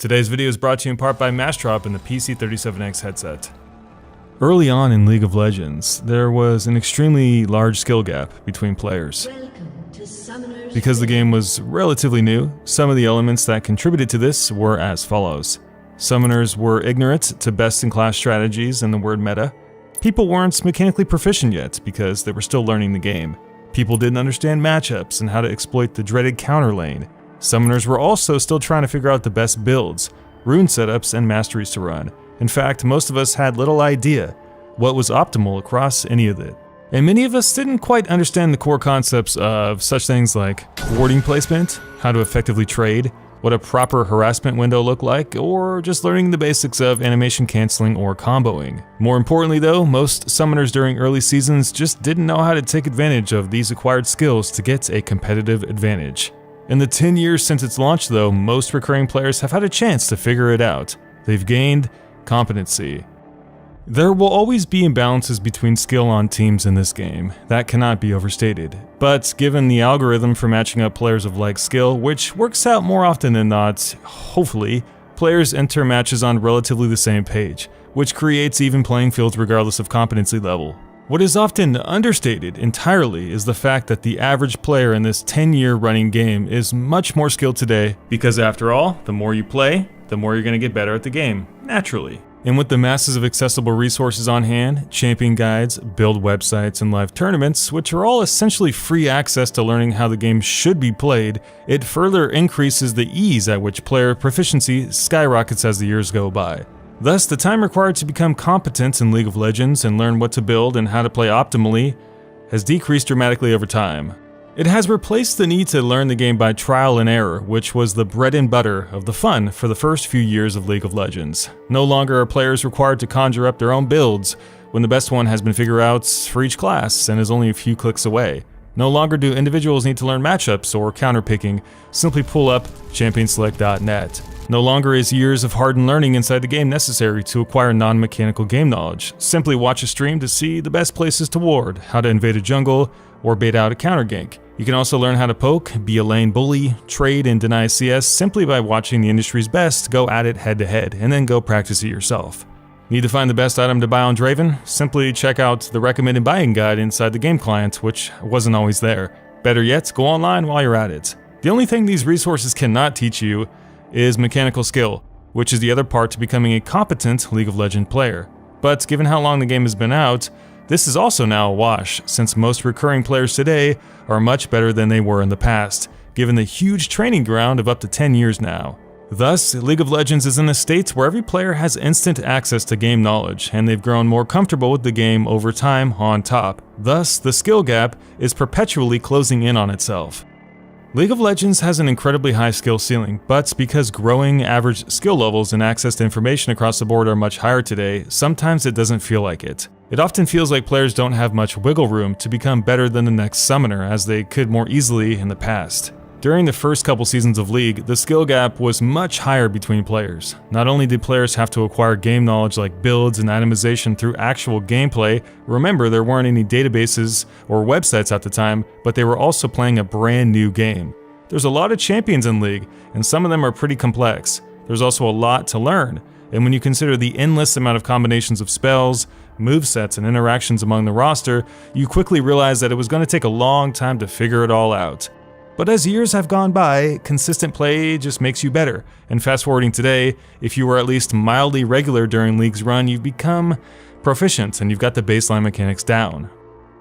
Today's video is brought to you in part by Mastrop and the PC37X headset. Early on in League of Legends, there was an extremely large skill gap between players. Because the game was relatively new, some of the elements that contributed to this were as follows. Summoners were ignorant to best-in-class strategies in the word meta. People weren't mechanically proficient yet because they were still learning the game. People didn't understand matchups and how to exploit the dreaded counter lane. Summoners were also still trying to figure out the best builds, rune setups, and masteries to run. In fact, most of us had little idea what was optimal across any of it. And many of us didn't quite understand the core concepts of such things like warding placement, how to effectively trade, what a proper harassment window looked like, or just learning the basics of animation canceling or comboing. More importantly though, most summoners during early seasons just didn't know how to take advantage of these acquired skills to get a competitive advantage. In the 10 years since its launch though, most recurring players have had a chance to figure it out. They've gained competency. There will always be imbalances between skill on teams in this game. That cannot be overstated. But given the algorithm for matching up players of like skill, which works out more often than not, hopefully, players enter matches on relatively the same page, which creates even playing fields regardless of competency level. What is often understated entirely is the fact that the average player in this 10-year running game is much more skilled today because after all, the more you play, the more you're going to get better at the game, naturally. And with the masses of accessible resources on hand, champion guides, build websites, and live tournaments, which are all essentially free access to learning how the game should be played, it further increases the ease at which player proficiency skyrockets as the years go by. Thus, the time required to become competent in League of Legends and learn what to build and how to play optimally has decreased dramatically over time. It has replaced the need to learn the game by trial and error, which was the bread and butter of the fun for the first few years of League of Legends. No longer are players required to conjure up their own builds when the best one has been figured out for each class and is only a few clicks away. No longer do individuals need to learn matchups or counterpicking, simply pull up championselect.net. No longer is years of hardened learning inside the game necessary to acquire non-mechanical game knowledge. Simply watch a stream to see the best places to ward, how to invade a jungle, or bait out a counter gank. You can also learn how to poke, be a lane bully, trade, and deny CS simply by watching the industry's best go at it head to head, and then go practice it yourself. Need to find the best item to buy on Draven? Simply check out the recommended buying guide inside the game client, which wasn't always there. Better yet, go online while you're at it. The only thing these resources cannot teach you is mechanical skill, which is the other part to becoming a competent League of Legends player. But given how long the game has been out, this is also now a wash, since most recurring players today are much better than they were in the past, given the huge training ground of up to 10 years now. Thus, League of Legends is in a state where every player has instant access to game knowledge, and they've grown more comfortable with the game over time on top. Thus, the skill gap is perpetually closing in on itself. League of Legends has an incredibly high skill ceiling, but because growing average skill levels and access to information across the board are much higher today, sometimes it doesn't feel like it. It often feels like players don't have much wiggle room to become better than the next summoner as they could more easily in the past. During the first couple seasons of League, the skill gap was much higher between players. Not only did players have to acquire game knowledge like builds and itemization through actual gameplay, remember there weren't any databases or websites at the time, but they were also playing a brand new game. There's a lot of champions in League, and some of them are pretty complex. There's also a lot to learn, and when you consider the endless amount of combinations of spells, movesets, and interactions among the roster, you quickly realize that it was going to take a long time to figure it all out. But as years have gone by, consistent play just makes you better, and fast forwarding today, if you were at least mildly regular during League's run, you've become proficient and you've got the baseline mechanics down.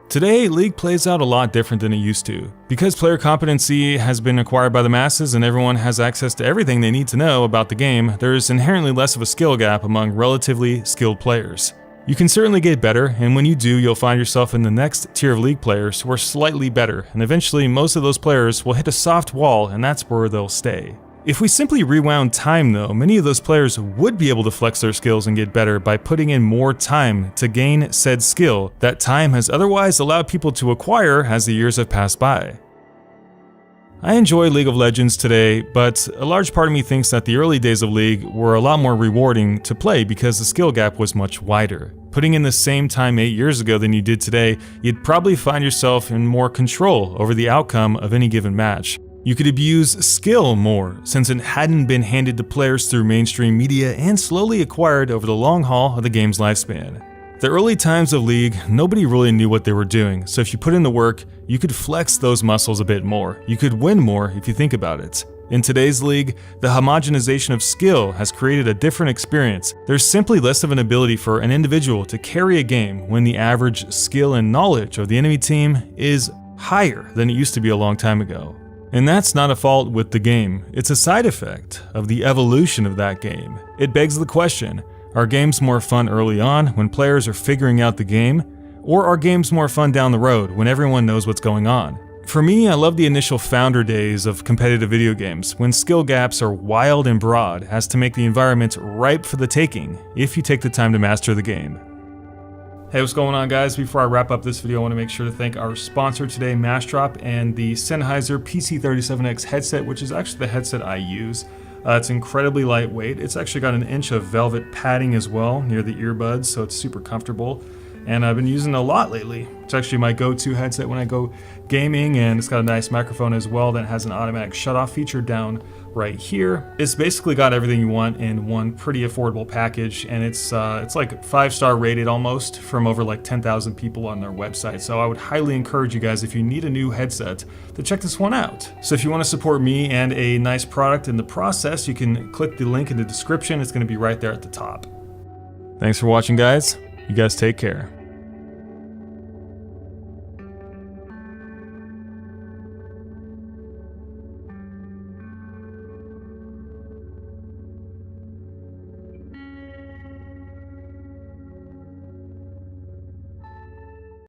Today, League plays out a lot different than it used to. Because player competency has been acquired by the masses and everyone has access to everything they need to know about the game, there is inherently less of a skill gap among relatively skilled players. You can certainly get better, and when you do, you'll find yourself in the next tier of League players who are slightly better, and eventually most of those players will hit a soft wall, and that's where they'll stay. If we simply rewound time though, many of those players would be able to flex their skills and get better by putting in more time to gain said skill that time has otherwise allowed people to acquire as the years have passed by. I enjoy League of Legends today, but a large part of me thinks that the early days of League were a lot more rewarding to play because the skill gap was much wider. Putting in the same time 8 years ago than you did today, you'd probably find yourself in more control over the outcome of any given match. You could abuse skill more, since it hadn't been handed to players through mainstream media and slowly acquired over the long haul of the game's lifespan. The early times of League, nobody really knew what they were doing, so if you put in the work, you could flex those muscles a bit more. You could win more if you think about it. In today's League, the homogenization of skill has created a different experience. There's simply less of an ability for an individual to carry a game when the average skill and knowledge of the enemy team is higher than it used to be a long time ago. And that's not a fault with the game, it's a side effect of the evolution of that game. It begs the question, are games more fun early on when players are figuring out the game, or are games more fun down the road when everyone knows what's going on? For me, I love the initial founder days of competitive video games, when skill gaps are wild and broad as to make the environment ripe for the taking if you take the time to master the game. Hey, what's going on, guys? Before I wrap up this video, I want to make sure to thank our sponsor today, Massdrop, and the Sennheiser PC37X headset, which is actually the headset I use. It's incredibly lightweight. It's actually got an inch of velvet padding as well near the earbuds, so it's super comfortable. And I've been using it a lot lately. It's actually my go-to headset when I go gaming, and it's got a nice microphone as well that has an automatic shut-off feature down right here. It's basically got everything you want in one pretty affordable package, and it's like 5-star rated almost from over like 10,000 people on their website. So I would highly encourage you guys, if you need a new headset, to check this one out. So if you want to support me and a nice product in the process, you can click the link in the description. It's going to be right there at the top. Thanks for watching, guys. You guys take care.